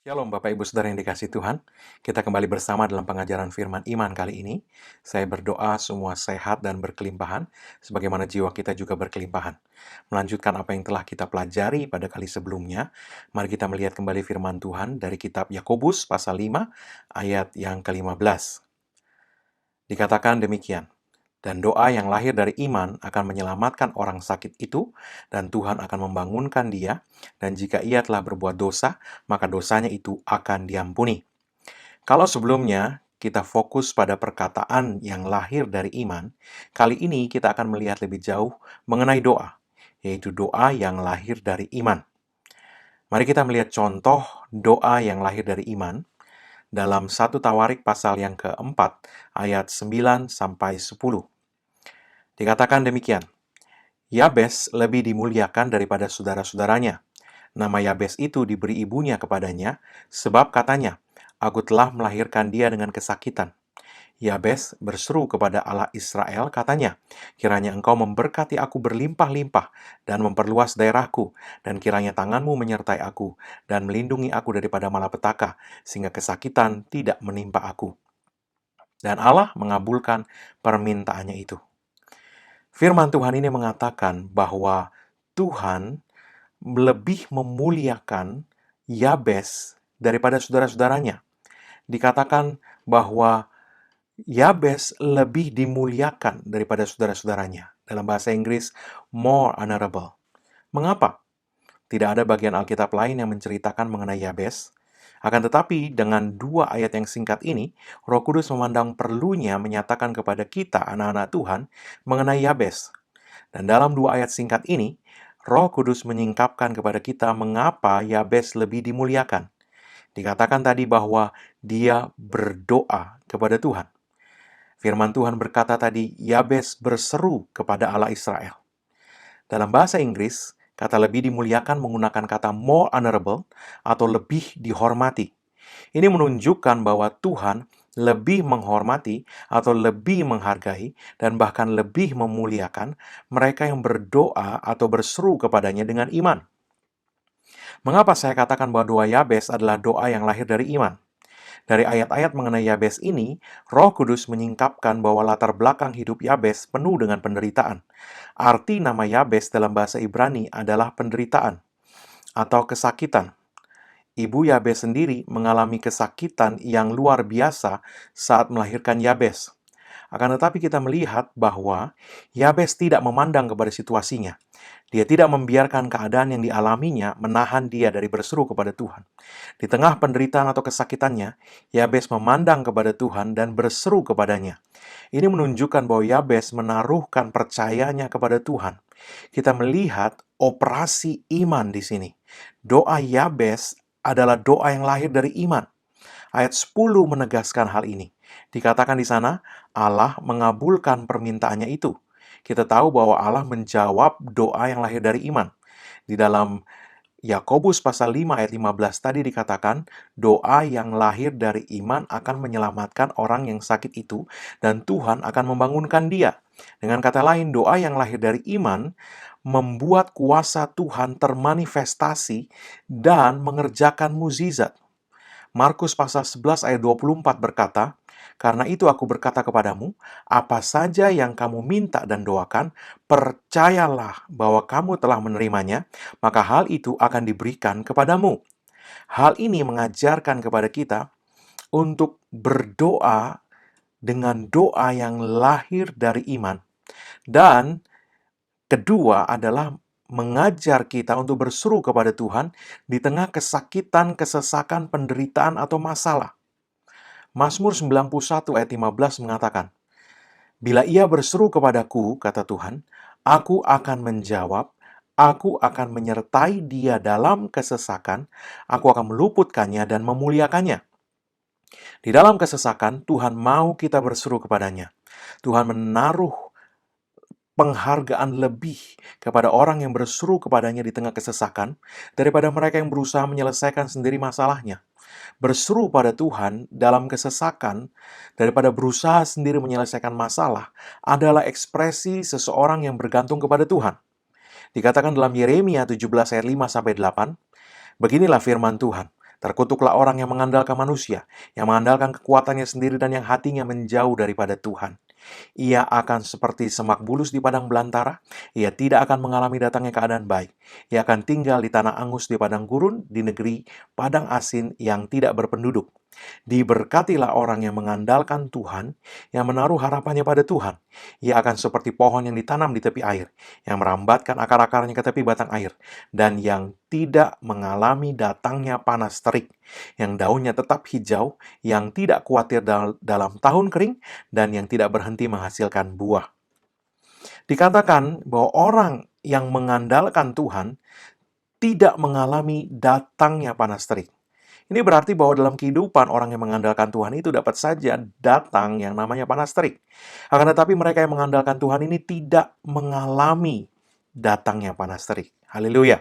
Shalom Bapak Ibu Saudara yang dikasihi Tuhan. Kita kembali bersama dalam pengajaran firman iman kali ini. Saya berdoa semua sehat dan berkelimpahan, sebagaimana jiwa kita juga berkelimpahan. Melanjutkan apa yang telah kita pelajari pada kali sebelumnya, mari kita melihat kembali firman Tuhan dari kitab Yakobus pasal 5 ayat yang ke-15. Dikatakan demikian, dan doa yang lahir dari iman akan menyelamatkan orang sakit itu, dan Tuhan akan membangunkan dia, dan jika ia telah berbuat dosa, maka dosanya itu akan diampuni. Kalau sebelumnya kita fokus pada perkataan yang lahir dari iman, kali ini kita akan melihat lebih jauh mengenai doa, yaitu doa yang lahir dari iman. Mari kita melihat contoh doa yang lahir dari iman dalam 1 Tawarik pasal yang keempat, ayat 9-10. Dikatakan demikian, Yabes lebih dimuliakan daripada saudara-saudaranya. Nama Yabes itu diberi ibunya kepadanya, sebab katanya, Aku telah melahirkan dia dengan kesakitan. Yabes berseru kepada Allah Israel, katanya, Kiranya engkau memberkati aku berlimpah-limpah dan memperluas daerahku, dan kiranya tanganmu menyertai aku dan melindungi aku daripada malapetaka, sehingga kesakitan tidak menimpa aku. Dan Allah mengabulkan permintaannya itu. Firman Tuhan ini mengatakan bahwa Tuhan lebih memuliakan Yabes daripada saudara-saudaranya. Dikatakan bahwa Yabes lebih dimuliakan daripada saudara-saudaranya. Dalam bahasa Inggris, more honorable. Mengapa? Tidak ada bagian Alkitab lain yang menceritakan mengenai Yabes. Akan tetapi, dengan dua ayat yang singkat ini, Roh Kudus memandang perlunya menyatakan kepada kita, anak-anak Tuhan, mengenai Yabes. Dan dalam dua ayat singkat ini, Roh Kudus menyingkapkan kepada kita mengapa Yabes lebih dimuliakan. Dikatakan tadi bahwa dia berdoa kepada Tuhan. Firman Tuhan berkata tadi, Yabes berseru kepada Allah Israel. Dalam bahasa Inggris, kata lebih dimuliakan menggunakan kata more honorable atau lebih dihormati. Ini menunjukkan bahwa Tuhan lebih menghormati atau lebih menghargai dan bahkan lebih memuliakan mereka yang berdoa atau berseru kepadanya dengan iman. Mengapa saya katakan bahwa doa Yabes adalah doa yang lahir dari iman? Dari ayat-ayat mengenai Yabes ini, Roh Kudus menyingkapkan bahwa latar belakang hidup Yabes penuh dengan penderitaan. Arti nama Yabes dalam bahasa Ibrani adalah penderitaan atau kesakitan. Ibu Yabes sendiri mengalami kesakitan yang luar biasa saat melahirkan Yabes. Akan tetapi kita melihat bahwa Yabes tidak memandang kepada situasinya. Dia tidak membiarkan keadaan yang dialaminya menahan dia dari berseru kepada Tuhan. Di tengah penderitaan atau kesakitannya, Yabes memandang kepada Tuhan dan berseru kepadanya. Ini menunjukkan bahwa Yabes menaruhkan percayanya kepada Tuhan. Kita melihat operasi iman di sini. Doa Yabes adalah doa yang lahir dari iman. Ayat 10 menegaskan hal ini. Dikatakan di sana, Allah mengabulkan permintaannya itu. Kita tahu bahwa Allah menjawab doa yang lahir dari iman. Di dalam Yakobus pasal 5 ayat 15 tadi dikatakan, doa yang lahir dari iman akan menyelamatkan orang yang sakit itu, dan Tuhan akan membangunkan dia. Dengan kata lain, doa yang lahir dari iman membuat kuasa Tuhan termanifestasi dan mengerjakan mukjizat. Markus pasal 11 ayat 24 berkata, Karena itu aku berkata kepadamu, apa saja yang kamu minta dan doakan, percayalah bahwa kamu telah menerimanya, maka hal itu akan diberikan kepadamu. Hal ini mengajarkan kepada kita untuk berdoa dengan doa yang lahir dari iman. Dan kedua adalah mengajar kita untuk berseru kepada Tuhan di tengah kesakitan, kesesakan, penderitaan, atau masalah. Mazmur 91 ayat 15 mengatakan, Bila ia berseru kepadaku, kata Tuhan, aku akan menjawab, aku akan menyertai dia dalam kesesakan, aku akan meluputkannya dan memuliakannya. Di dalam kesesakan, Tuhan mau kita berseru kepadanya. Tuhan menaruh penghargaan lebih kepada orang yang berseru kepadanya di tengah kesesakan daripada mereka yang berusaha menyelesaikan sendiri masalahnya. Berseru pada Tuhan dalam kesesakan daripada berusaha sendiri menyelesaikan masalah adalah ekspresi seseorang yang bergantung kepada Tuhan. Dikatakan dalam Yeremia 17 ayat 5-8, beginilah firman Tuhan. Terkutuklah orang yang mengandalkan manusia, yang mengandalkan kekuatannya sendiri dan yang hatinya menjauh daripada Tuhan. Ia akan seperti semak bulus di padang belantara. Ia tidak akan mengalami datangnya keadaan baik. Ia akan tinggal di tanah angus di padang gurun, di negeri padang asin yang tidak berpenduduk. Diberkatilah orang yang mengandalkan Tuhan, yang menaruh harapannya pada Tuhan. Ia akan seperti pohon yang ditanam di tepi air, yang merambatkan akar-akarnya ke tepi batang air, dan yang tidak mengalami datangnya panas terik, yang daunnya tetap hijau, yang tidak khawatir dalam tahun kering, dan yang tidak berhenti menghasilkan buah. Dikatakan bahwa orang yang mengandalkan Tuhan tidak mengalami datangnya panas terik. Ini berarti bahwa dalam kehidupan orang yang mengandalkan Tuhan itu dapat saja datang yang namanya panas terik. Akan tetapi mereka yang mengandalkan Tuhan ini tidak mengalami datangnya panas terik. Haleluya.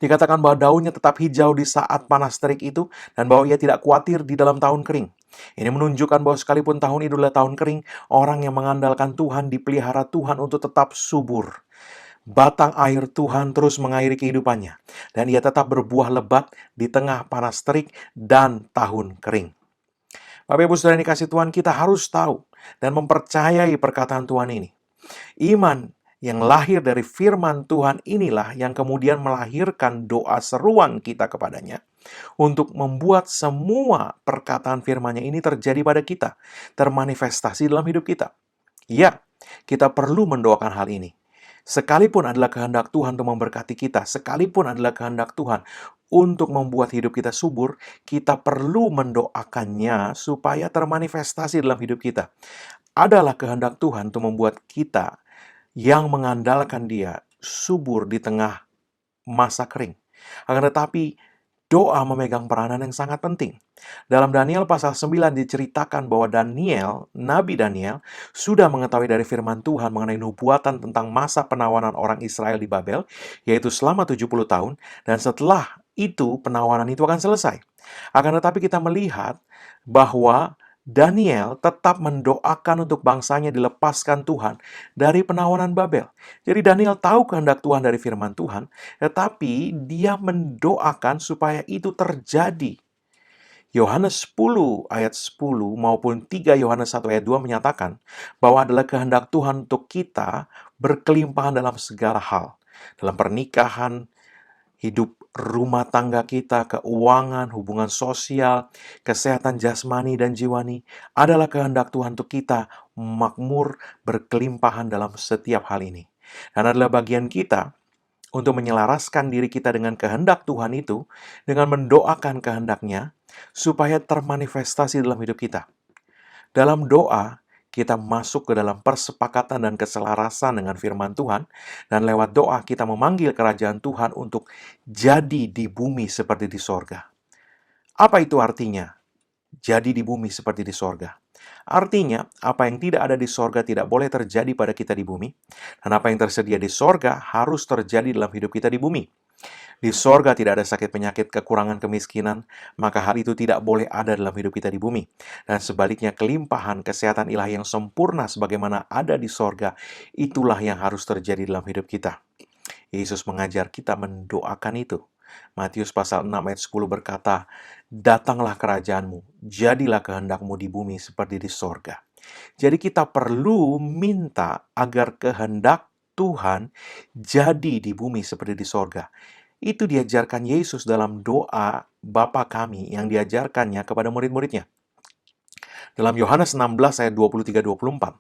Dikatakan bahwa daunnya tetap hijau di saat panas terik itu dan bahwa ia tidak khawatir di dalam tahun kering. Ini menunjukkan bahwa sekalipun tahun itu adalah tahun kering, orang yang mengandalkan Tuhan dipelihara Tuhan untuk tetap subur. Batang air Tuhan terus mengairi kehidupannya, dan ia tetap berbuah lebat di tengah panas terik dan tahun kering. Bapak Ibu Saudara yang dikasih Tuhan, kita harus tahu dan mempercayai perkataan Tuhan ini. Iman yang lahir dari firman Tuhan inilah yang kemudian melahirkan doa seruan kita kepadanya untuk membuat semua perkataan firman-Nya ini terjadi pada kita, termanifestasi dalam hidup kita. Ya, kita perlu mendoakan hal ini. Sekalipun adalah kehendak Tuhan untuk memberkati kita, sekalipun adalah kehendak Tuhan untuk membuat hidup kita subur, kita perlu mendoakannya supaya termanifestasi dalam hidup kita. Adalah kehendak Tuhan untuk membuat kita yang mengandalkan Dia subur di tengah masa kering. Akan tetapi, doa memegang peranan yang sangat penting. Dalam Daniel pasal 9 diceritakan bahwa Nabi Daniel, sudah mengetahui dari firman Tuhan mengenai nubuatan tentang masa penawanan orang Israel di Babel, yaitu selama 70 tahun, dan setelah itu penawanan itu akan selesai. Akan tetapi kita melihat bahwa Daniel tetap mendoakan untuk bangsanya dilepaskan Tuhan dari penawanan Babel. Jadi Daniel tahu kehendak Tuhan dari firman Tuhan, tetapi dia mendoakan supaya itu terjadi. Yohanes 10 ayat 10 maupun 3 Yohanes 1 ayat 2 menyatakan bahwa adalah kehendak Tuhan untuk kita berkelimpahan dalam segala hal. Dalam pernikahan, hidup rumah tangga kita, keuangan, hubungan sosial, kesehatan jasmani dan jiwani, adalah kehendak Tuhan untuk kita makmur, berkelimpahan dalam setiap hal ini. Dan adalah bagian kita untuk menyelaraskan diri kita dengan kehendak Tuhan itu, dengan mendoakan kehendaknya, supaya termanifestasi dalam hidup kita. Dalam doa, kita masuk ke dalam persepakatan dan keselarasan dengan firman Tuhan, dan lewat doa kita memanggil kerajaan Tuhan untuk jadi di bumi seperti di sorga. Apa itu artinya? Jadi di bumi seperti di sorga. Artinya, apa yang tidak ada di sorga tidak boleh terjadi pada kita di bumi, dan apa yang tersedia di sorga harus terjadi dalam hidup kita di bumi. Di sorga tidak ada sakit penyakit, kekurangan, kemiskinan, maka hal itu tidak boleh ada dalam hidup kita di bumi. Dan sebaliknya, kelimpahan kesehatan ilahi yang sempurna sebagaimana ada di sorga, itulah yang harus terjadi dalam hidup kita. Yesus mengajar kita mendoakan itu. Matius pasal 6 ayat 10 berkata, "Datanglah kerajaanmu, jadilah kehendakmu di bumi seperti di sorga." Jadi kita perlu minta agar kehendak Tuhan jadi di bumi seperti di sorga. Itu diajarkan Yesus dalam doa Bapa kami yang diajarkannya kepada murid-muridnya. Dalam Yohanes 16 ayat 23-24,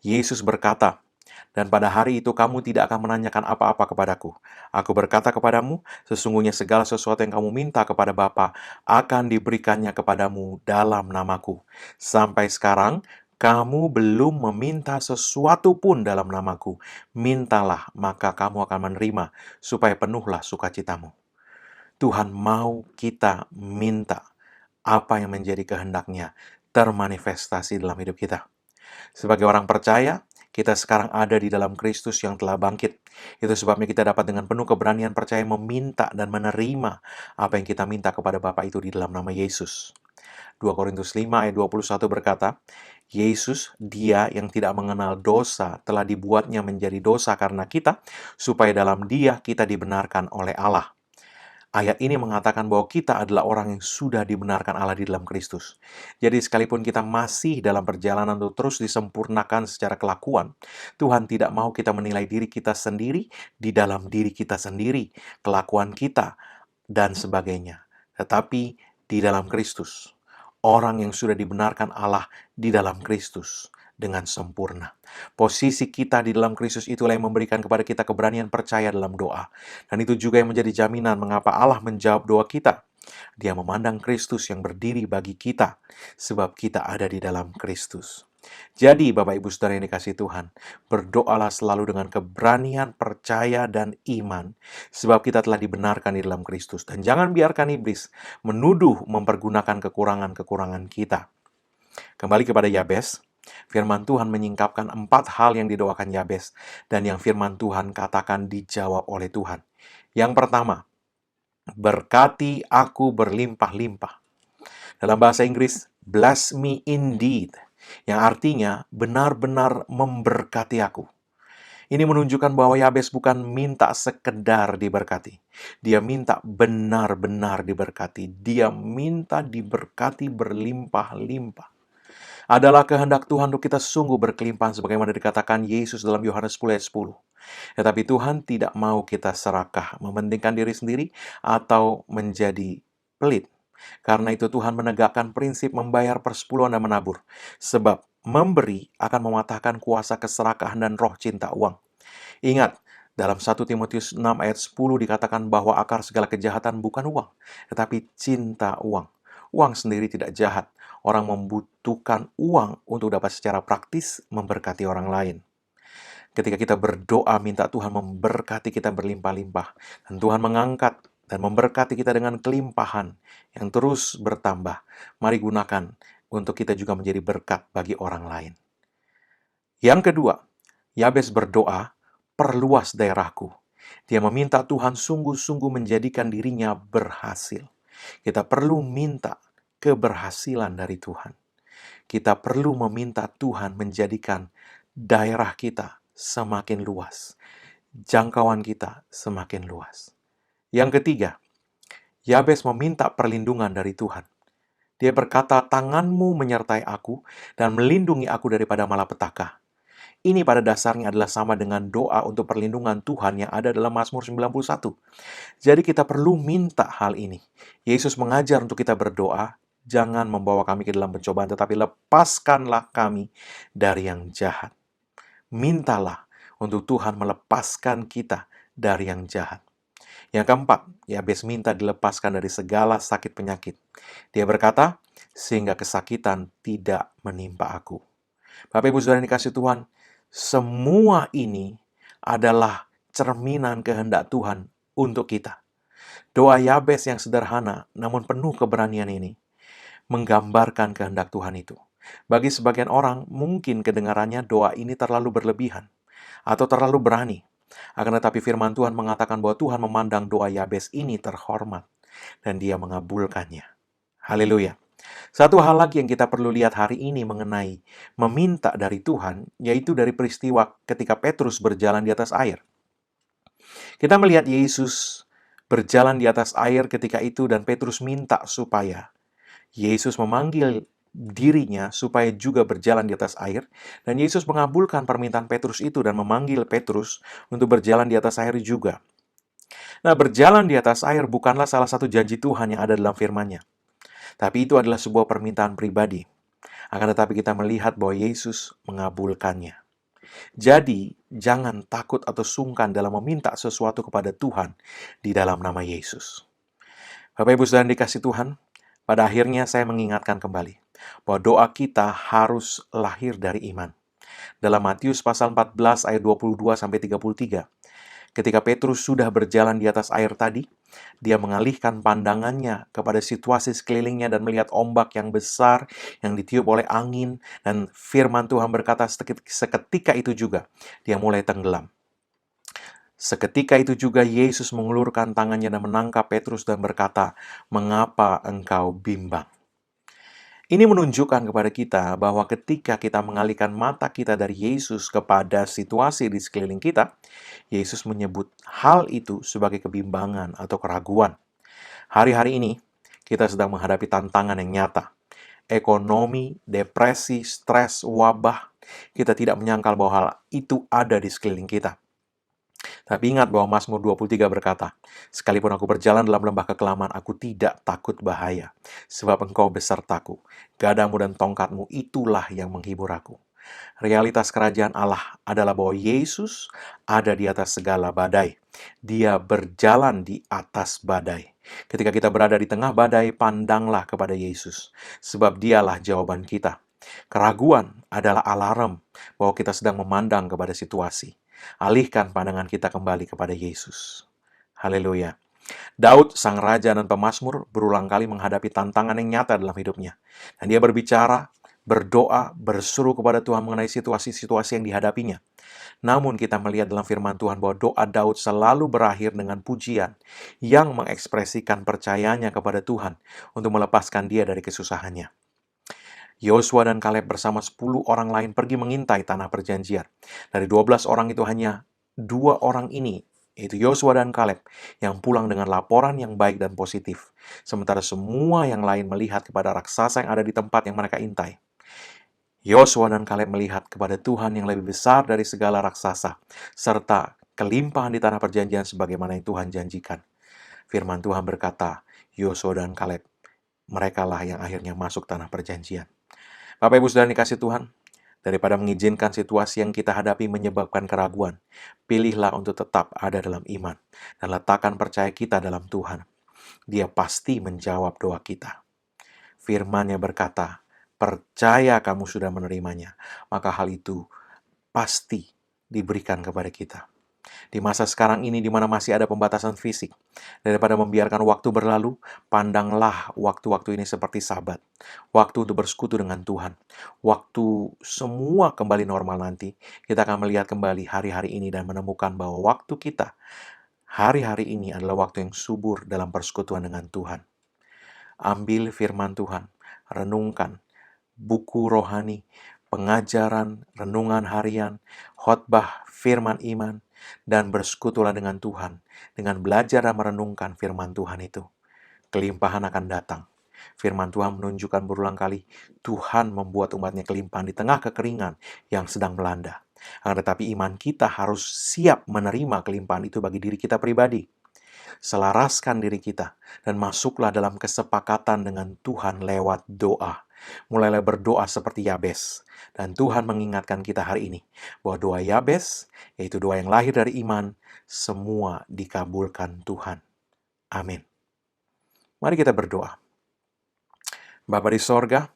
Yesus berkata, "Dan pada hari itu kamu tidak akan menanyakan apa-apa kepadaku. Aku berkata kepadamu, sesungguhnya segala sesuatu yang kamu minta kepada Bapa akan diberikannya kepadamu dalam namaku. Sampai sekarang, kamu belum meminta sesuatu pun dalam namaku. Mintalah, maka kamu akan menerima, supaya penuhlah sukacitamu." Tuhan mau kita minta apa yang menjadi kehendaknya termanifestasi dalam hidup kita. Sebagai orang percaya, kita sekarang ada di dalam Kristus yang telah bangkit. Itu sebabnya kita dapat dengan penuh keberanian percaya meminta dan menerima apa yang kita minta kepada Bapa itu di dalam nama Yesus. 2 Korintus 5 ayat 21 berkata, "Yesus, Dia yang tidak mengenal dosa, telah dibuatnya menjadi dosa karena kita, supaya dalam Dia kita dibenarkan oleh Allah." Ayat ini mengatakan bahwa kita adalah orang yang sudah dibenarkan Allah di dalam Kristus. Jadi sekalipun kita masih dalam perjalanan untuk terus disempurnakan secara kelakuan, Tuhan tidak mau kita menilai diri kita sendiri di dalam diri kita sendiri, kelakuan kita, dan sebagainya. Tetapi di dalam Kristus, orang yang sudah dibenarkan Allah di dalam Kristus dengan sempurna. Posisi kita di dalam Kristus itulah yang memberikan kepada kita keberanian percaya dalam doa. Dan itu juga yang menjadi jaminan mengapa Allah menjawab doa kita. Dia memandang Kristus yang berdiri bagi kita, sebab kita ada di dalam Kristus. Jadi, Bapak Ibu Saudara yang dikasihi Tuhan, berdoalah selalu dengan keberanian, percaya, dan iman, sebab kita telah dibenarkan di dalam Kristus. Dan jangan biarkan iblis menuduh mempergunakan kekurangan-kekurangan kita. Kembali kepada Yabes, firman Tuhan menyingkapkan 4 hal yang didoakan Yabes, dan yang firman Tuhan katakan dijawab oleh Tuhan. Yang pertama, berkati aku berlimpah-limpah. Dalam bahasa Inggris, bless me indeed, yang artinya benar-benar memberkati aku. Ini menunjukkan bahwa Yabes bukan minta sekedar diberkati. Dia minta benar-benar diberkati. Dia minta diberkati berlimpah-limpah. Adalah kehendak Tuhan untuk kita sungguh berkelimpahan sebagaimana dikatakan Yesus dalam Yohanes 10 ayat 10. Tetapi Tuhan tidak mau kita serakah, mementingkan diri sendiri, atau menjadi pelit. Karena itu Tuhan menegakkan prinsip membayar persepuluhan dan menabur. Sebab memberi akan mematahkan kuasa keserakahan dan roh cinta uang. Ingat, dalam 1 Timotius 6 ayat 10 dikatakan bahwa akar segala kejahatan bukan uang, tetapi cinta uang. Uang sendiri tidak jahat. Orang membutuhkan uang untuk dapat secara praktis memberkati orang lain. Ketika kita berdoa minta Tuhan memberkati kita berlimpah-limpah, dan Tuhan mengangkat dan memberkati kita dengan kelimpahan yang terus bertambah, mari gunakan untuk kita juga menjadi berkat bagi orang lain. Yang kedua, Yabes berdoa, perluas daerahku. Dia meminta Tuhan sungguh-sungguh menjadikan dirinya berhasil. Kita perlu minta keberhasilan dari Tuhan. Kita perlu meminta Tuhan menjadikan daerah kita semakin luas, jangkauan kita semakin luas. Yang ketiga, Yabes meminta perlindungan dari Tuhan. Dia berkata, tanganmu menyertai aku dan melindungi aku daripada malapetaka. Ini pada dasarnya adalah sama dengan doa untuk perlindungan Tuhan yang ada dalam Mazmur 91. Jadi kita perlu minta hal ini. Yesus mengajar untuk kita berdoa, jangan membawa kami ke dalam pencobaan, tetapi lepaskanlah kami dari yang jahat. Mintalah untuk Tuhan melepaskan kita dari yang jahat. Yang keempat, Yabes minta dilepaskan dari segala sakit penyakit. Dia berkata, sehingga kesakitan tidak menimpa aku. Bapak Ibu Saudara yang dikasihi Tuhan, semua ini adalah cerminan kehendak Tuhan untuk kita. Doa Yabes yang sederhana, namun penuh keberanian ini, menggambarkan kehendak Tuhan itu. Bagi sebagian orang, mungkin kedengarannya doa ini terlalu berlebihan, atau terlalu berani. Akan tetapi firman Tuhan mengatakan bahwa Tuhan memandang doa Yabes ini terhormat, dan Dia mengabulkannya. Haleluya. Satu hal lagi yang kita perlu lihat hari ini mengenai meminta dari Tuhan, yaitu dari peristiwa ketika Petrus berjalan di atas air. Kita melihat Yesus berjalan di atas air ketika itu dan Petrus minta supaya Yesus memanggil dirinya supaya juga berjalan di atas air, dan Yesus mengabulkan permintaan Petrus itu dan memanggil Petrus untuk berjalan di atas air juga. Nah, berjalan di atas air bukanlah salah satu janji Tuhan yang ada dalam firman-Nya. Tapi itu adalah sebuah permintaan pribadi. Akan tetapi kita melihat bahwa Yesus mengabulkannya. Jadi, jangan takut atau sungkan dalam meminta sesuatu kepada Tuhan di dalam nama Yesus. Bapak Ibu Saudara dikasih Tuhan, pada akhirnya saya mengingatkan kembali bahwa doa kita harus lahir dari iman. Dalam Matius pasal 14 ayat 22-33, ketika Petrus sudah berjalan di atas air tadi, dia mengalihkan pandangannya kepada situasi sekelilingnya dan melihat ombak yang besar yang ditiup oleh angin, dan firman Tuhan berkata seketika itu juga dia mulai tenggelam. Seketika itu juga Yesus mengulurkan tangannya dan menangkap Petrus dan berkata, "Mengapa engkau bimbang?" Ini menunjukkan kepada kita bahwa ketika kita mengalihkan mata kita dari Yesus kepada situasi di sekeliling kita, Yesus menyebut hal itu sebagai kebimbangan atau keraguan. Hari-hari ini, kita sedang menghadapi tantangan yang nyata. Ekonomi, depresi, stres, wabah. Kita tidak menyangkal bahwa hal itu ada di sekeliling kita. Tapi ingat bahwa Mazmur 23 berkata, "Sekalipun aku berjalan dalam lembah kekelaman, aku tidak takut bahaya, sebab engkau besertaku. Gadamu dan tongkatmu itulah yang menghibur aku." Realitas kerajaan Allah adalah bahwa Yesus ada di atas segala badai. Dia berjalan di atas badai. Ketika kita berada di tengah badai, pandanglah kepada Yesus, sebab dialah jawaban kita. Keraguan adalah alarm bahwa kita sedang memandang kepada situasi. Alihkan pandangan kita kembali kepada Yesus. Haleluya. Daud, sang raja dan pemazmur, berulang kali menghadapi tantangan yang nyata dalam hidupnya. Dan dia berbicara, berdoa, berseru kepada Tuhan mengenai situasi-situasi yang dihadapinya. Namun kita melihat dalam firman Tuhan bahwa doa Daud selalu berakhir dengan pujian yang mengekspresikan percayanya kepada Tuhan untuk melepaskan dia dari kesusahannya. Yosua dan Kaleb bersama 10 orang lain pergi mengintai tanah perjanjian. Dari 12 orang itu hanya 2 orang ini, yaitu Yosua dan Kaleb, yang pulang dengan laporan yang baik dan positif. Sementara semua yang lain melihat kepada raksasa yang ada di tempat yang mereka intai. Yosua dan Kaleb melihat kepada Tuhan yang lebih besar dari segala raksasa, serta kelimpahan di tanah perjanjian sebagaimana yang Tuhan janjikan. Firman Tuhan berkata, Yosua dan Kaleb, merekalah yang akhirnya masuk tanah perjanjian. Bapak Ibu Saudara dikasih Tuhan, daripada mengizinkan situasi yang kita hadapi menyebabkan keraguan, pilihlah untuk tetap ada dalam iman dan letakkan percaya kita dalam Tuhan. Dia pasti menjawab doa kita. Firman-Nya berkata, percaya kamu sudah menerimanya, maka hal itu pasti diberikan kepada kita. Di masa sekarang ini di mana masih ada pembatasan fisik, daripada membiarkan waktu berlalu, pandanglah waktu-waktu ini seperti Sabat. Waktu untuk bersekutu dengan Tuhan. Waktu semua kembali normal nanti, kita akan melihat kembali hari-hari ini dan menemukan bahwa waktu kita hari-hari ini adalah waktu yang subur dalam persekutuan dengan Tuhan. Ambil firman Tuhan, renungkan buku rohani, pengajaran, renungan harian, khotbah, firman iman, dan bersekutulah dengan Tuhan, dengan belajar dan merenungkan firman Tuhan itu. Kelimpahan akan datang. Firman Tuhan menunjukkan berulang kali, Tuhan membuat umatnya kelimpahan di tengah kekeringan yang sedang melanda. Akan tetapi iman kita harus siap menerima kelimpahan itu bagi diri kita pribadi. Selaraskan diri kita dan masuklah dalam kesepakatan dengan Tuhan lewat doa. Mulailah berdoa seperti Yabes. Dan Tuhan mengingatkan kita hari ini bahwa doa Yabes, yaitu doa yang lahir dari iman, semua dikabulkan Tuhan. Amin. Mari kita berdoa. Bapa di sorga,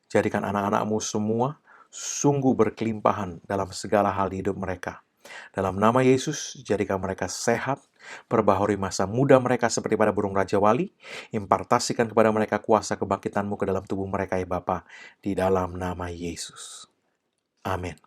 jadikan anak-anak-Mu semua sungguh berkelimpahan dalam segala hal di hidup mereka. Dalam nama Yesus, jadikan mereka sehat, perbaharui masa muda mereka seperti pada burung Raja Wali, impartasikan kepada mereka kuasa kebangkitan-Mu ke dalam tubuh mereka ya Bapa, di dalam nama Yesus. Amin.